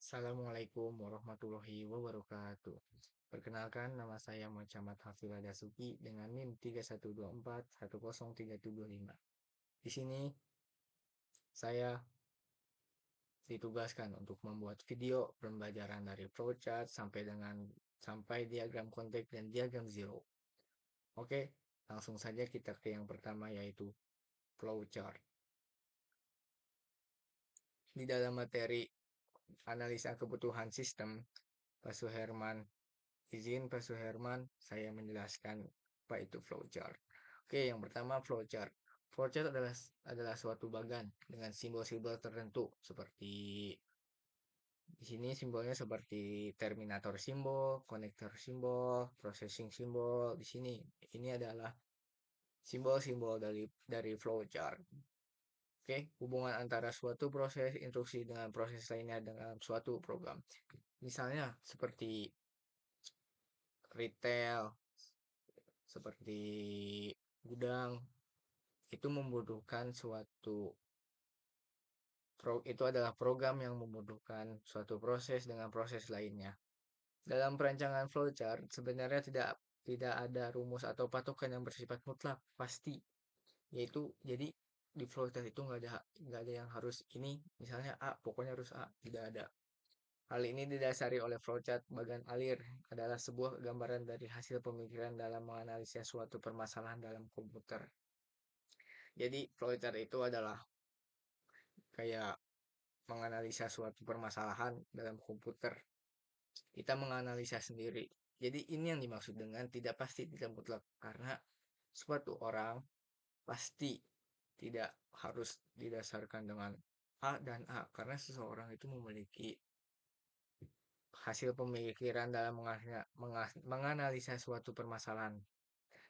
Assalamualaikum warahmatullahi wabarakatuh. Perkenalkan, nama saya Muhammad Hafil Dasuki dengan NIM 3124103725. Di sini saya ditugaskan untuk membuat video pembelajaran dari flowchart sampai diagram konteks dan diagram zero. Oke, langsung saja kita ke yang pertama yaitu flowchart. Di dalam materi analisa kebutuhan sistem, Pak Suherman Pak Suherman, saya menjelaskan apa itu flowchart. Oke, yang pertama flowchart. Flowchart adalah suatu bagan dengan simbol-simbol tertentu seperti di sini simbolnya seperti terminator simbol, konektor simbol, processing simbol. Di sini ini adalah simbol-simbol dari flowchart. Oke, hubungan antara suatu proses instruksi dengan proses lainnya dalam suatu program. Misalnya seperti retail, seperti gudang, itu membutuhkan itu adalah program yang membutuhkan suatu proses dengan proses lainnya. Dalam perancangan flowchart sebenarnya tidak ada rumus atau patokan yang bersifat mutlak pasti, yaitu jadi di flowchart itu nggak ada yang harus ini, misalnya A pokoknya harus A, tidak ada. Hal ini didasari oleh flowchart. Bagan alir adalah sebuah gambaran dari hasil pemikiran dalam menganalisis suatu permasalahan dalam komputer. Jadi flowchart itu adalah kayak menganalisa suatu permasalahan dalam komputer. Kita menganalisa sendiri. Jadi ini yang dimaksud dengan tidak pasti, tidak mutlak. Karena suatu orang pasti tidak harus didasarkan dengan A dan A. Karena seseorang itu memiliki hasil pemikiran dalam menganalisa suatu permasalahan.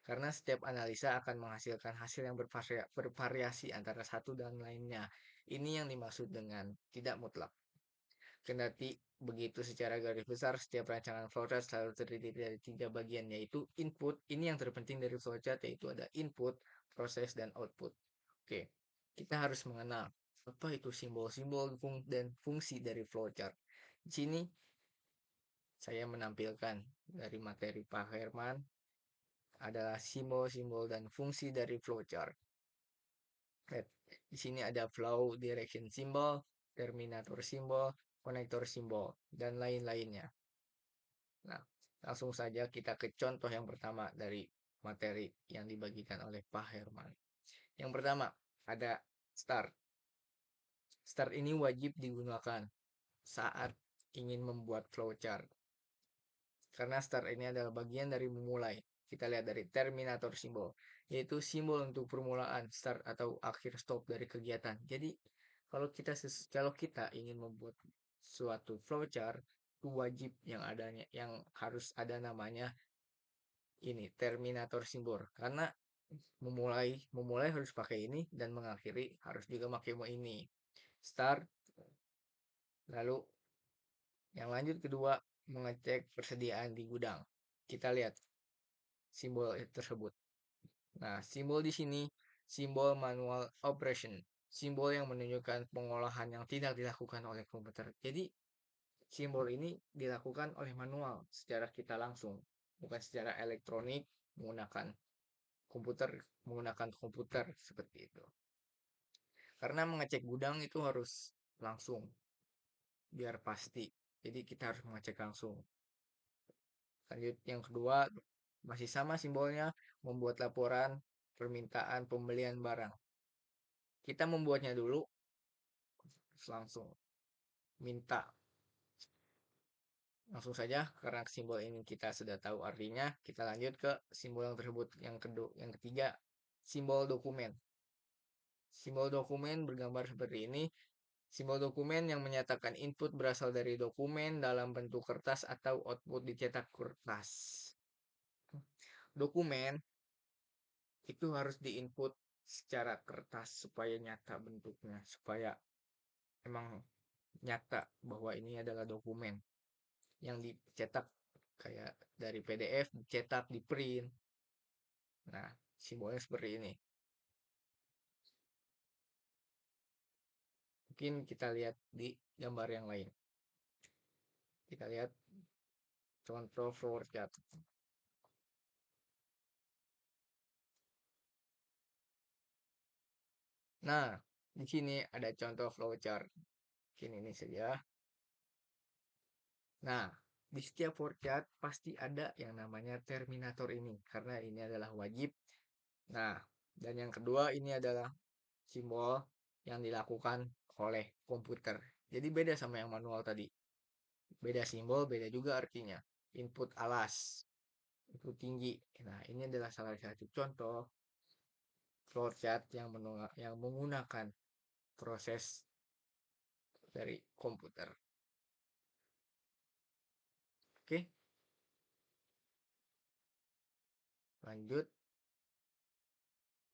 Karena setiap analisa akan menghasilkan hasil yang bervariasi antara satu dan lainnya. Ini yang dimaksud dengan tidak mutlak. Kendati begitu, secara garis besar setiap rancangan flowchart selalu terdiri dari tiga bagian, yaitu input. Ini yang terpenting dari flowchart, yaitu ada input, proses, dan output. Oke, kita harus mengenal apa itu simbol-simbol dan fungsi dari flowchart. Di sini saya menampilkan dari materi Pak Herman adalah simbol-simbol dan fungsi dari flowchart. Di sini ada flow direction symbol, terminator symbol, konektor simbol, dan lain-lainnya. Nah, langsung saja kita ke contoh yang pertama dari materi yang dibagikan oleh Pak Herman. Yang pertama, ada start. Start ini wajib digunakan saat ingin membuat flowchart. Karena start ini adalah bagian dari memulai. Kita lihat dari terminator simbol, yaitu simbol untuk permulaan, start atau akhir stop dari kegiatan. Jadi, kalau kita ingin membuat suatu flowchart, itu wajib yang harus ada namanya ini terminator simbol. Karena memulai harus pakai ini dan mengakhiri harus juga pakai ini. Start, lalu yang lanjut kedua mengecek persediaan di gudang. Kita lihat simbol tersebut. Nah, simbol di sini simbol manual operation, simbol yang menunjukkan pengolahan yang tidak dilakukan oleh komputer. Jadi, simbol ini dilakukan oleh manual secara kita langsung, bukan secara elektronik menggunakan komputer menggunakan komputer seperti itu. Karena mengecek gudang itu harus langsung biar pasti. Jadi kita harus mengecek langsung. Lanjut yang kedua, masih sama simbolnya, membuat laporan permintaan pembelian barang. Kita membuatnya dulu, langsung minta. Langsung saja, karena simbol ini kita sudah tahu artinya, kita lanjut ke simbol yang tersebut. Yang ketiga, simbol dokumen. Simbol dokumen bergambar seperti ini. Simbol dokumen yang menyatakan input berasal dari dokumen dalam bentuk kertas atau output dicetak kertas. Dokumen itu harus diinput secara kertas supaya nyata bentuknya, supaya emang nyata bahwa ini adalah dokumen yang dicetak kayak dari PDF, dicetak, di print. Nah, simbolnya seperti ini. Mungkin kita lihat di gambar yang lain. Kita lihat contoh flowchart. Nah, di sini ada contoh flowchart. Ini saja. Nah, di setiap flowchart pasti ada yang namanya terminator ini karena ini adalah wajib. Nah, dan yang kedua ini adalah simbol yang dilakukan oleh komputer. Jadi beda sama yang manual tadi. Beda simbol, beda juga artinya. Input alas, input tinggi. Nah, ini adalah salah satu contoh flowchart yang menggunakan proses dari komputer. Oke, lanjut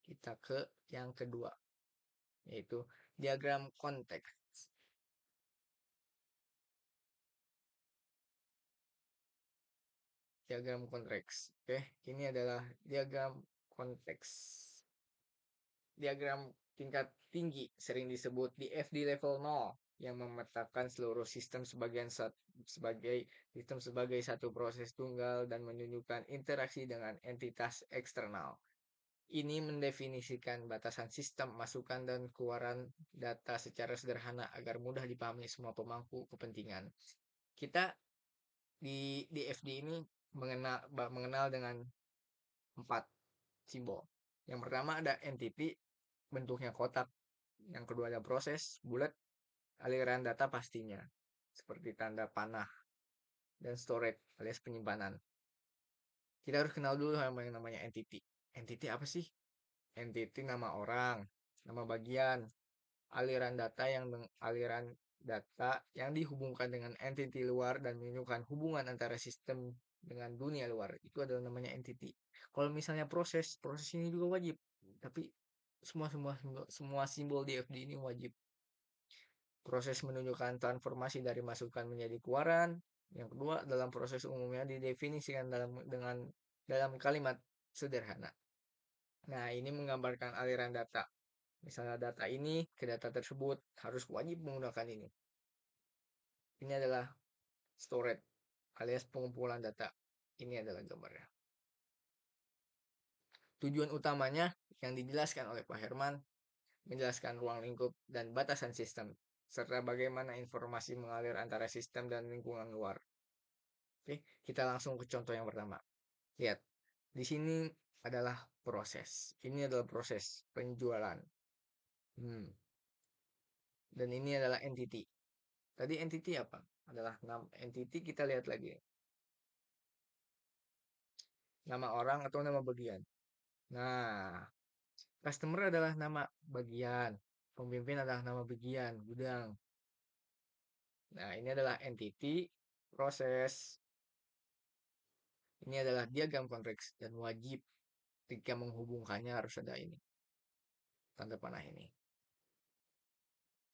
kita ke yang kedua, yaitu diagram konteks. Diagram konteks. Oke, ini adalah diagram konteks. Diagram tingkat tinggi sering disebut DFD level 0 yang memetakan seluruh sistem sebagai satu proses tunggal dan menunjukkan interaksi dengan entitas eksternal. Ini mendefinisikan batasan sistem, masukan dan keluaran data secara sederhana agar mudah dipahami semua pemangku kepentingan. Kita di DFD ini mengenal dengan 4 simbol. Yang pertama ada entity, bentuknya kotak. Yang kedua ada proses, bulat, aliran data pastinya, seperti tanda panah, dan storage alias penyimpanan. Kita harus kenal dulu sama yang namanya entity. Entity apa sih? Entity nama orang, nama bagian, aliran data yang dihubungkan dengan entity luar dan menunjukkan hubungan antara sistem dengan dunia luar. Itu adalah namanya entity. Kalau misalnya proses ini juga wajib. Tapi semua simbol di FD ini wajib. Proses menunjukkan transformasi dari masukan menjadi keluaran. Yang kedua, dalam proses umumnya didefinisikan dalam kalimat sederhana. Nah, ini menggambarkan aliran data. Misalnya data ini ke data tersebut harus wajib menggunakan ini. Ini adalah storage alias pengumpulan data. Ini adalah gambarnya. Tujuan utamanya yang dijelaskan oleh Pak Herman, menjelaskan ruang lingkup dan batasan sistem, serta bagaimana informasi mengalir antara sistem dan lingkungan luar. Oke, kita langsung ke contoh yang pertama. Lihat, di sini adalah proses. Ini adalah proses penjualan. Dan ini adalah entity. Tadi entity apa? Adalah entity, kita lihat lagi. Nama orang atau nama bagian. Nah, customer adalah nama bagian. Pemimpin adalah nama bagian, gudang. Nah, ini adalah entity, proses. Ini adalah diagram konteks dan wajib ketika menghubungkannya harus ada ini. Tanda panah ini.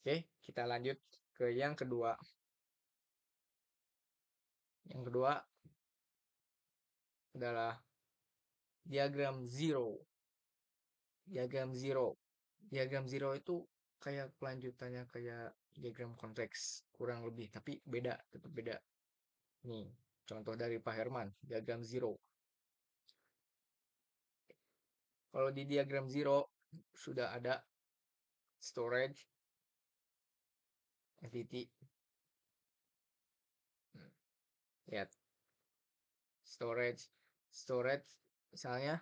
Oke, kita lanjut ke yang kedua. Yang kedua adalah diagram zero. Diagram zero. Diagram zero itu kayak kelanjutannya kayak diagram konteks kurang lebih, tapi tetap beda. Nih, contoh dari Pak Herman, diagram zero. Kalau di diagram zero sudah ada storage, entity. Lihat, storage misalnya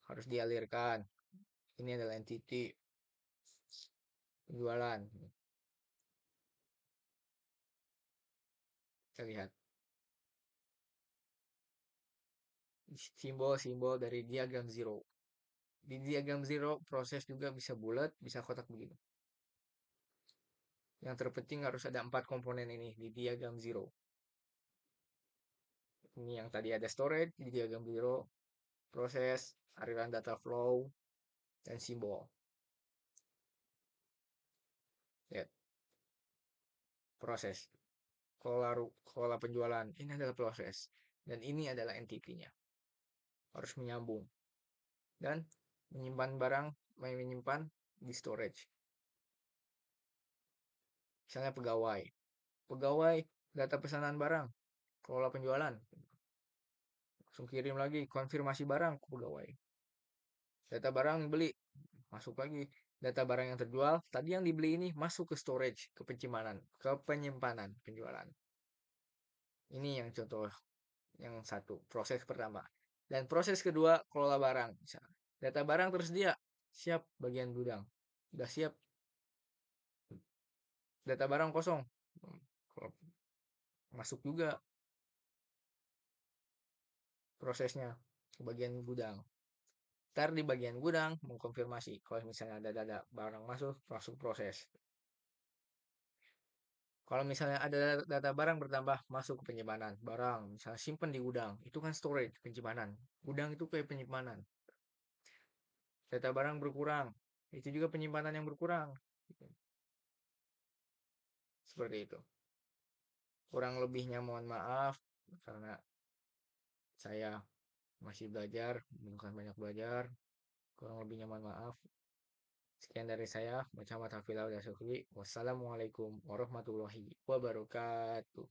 harus dialirkan. Ini adalah entity penjualan. Kita lihat simbol-simbol dari diagram zero. Di diagram zero proses juga bisa bulat, bisa kotak begini. Yang terpenting harus ada 4 komponen ini di diagram zero. Ini yang tadi ada storage di diagram zero, proses, aliran data flow, dan simbol. Lihat, proses. Kelola penjualan, ini adalah proses. Dan ini adalah entity-nya. Harus menyambung. Dan menyimpan di storage. Misalnya pegawai. Pegawai data pesanan barang, kelola penjualan, langsung kirim lagi, konfirmasi barang ke pegawai. Data barang beli, masuk lagi. Data barang yang terjual, tadi yang dibeli ini masuk ke storage, ke penyimpanan penjualan. Ini yang contoh yang satu, proses pertama. Dan proses kedua, kelola barang. Data barang tersedia, siap bagian gudang. Udah siap, data barang kosong. Masuk juga prosesnya ke bagian gudang. Ntar di bagian gudang mengkonfirmasi kalau misalnya ada data barang masuk proses. Kalau misalnya ada data barang bertambah, masuk ke penyimpanan barang, misalnya simpan di gudang, itu kan storage, penyimpanan. Gudang itu kayak penyimpanan. Data barang berkurang, itu juga penyimpanan yang berkurang. Seperti itu. Kurang lebihnya mohon maaf, karena saya masih belajar, bukan banyak belajar. Kurang lebihnya mohon maaf. Sekian dari saya, Muhammad Hafizah Syukri. Wassalamualaikum warahmatullahi wabarakatuh.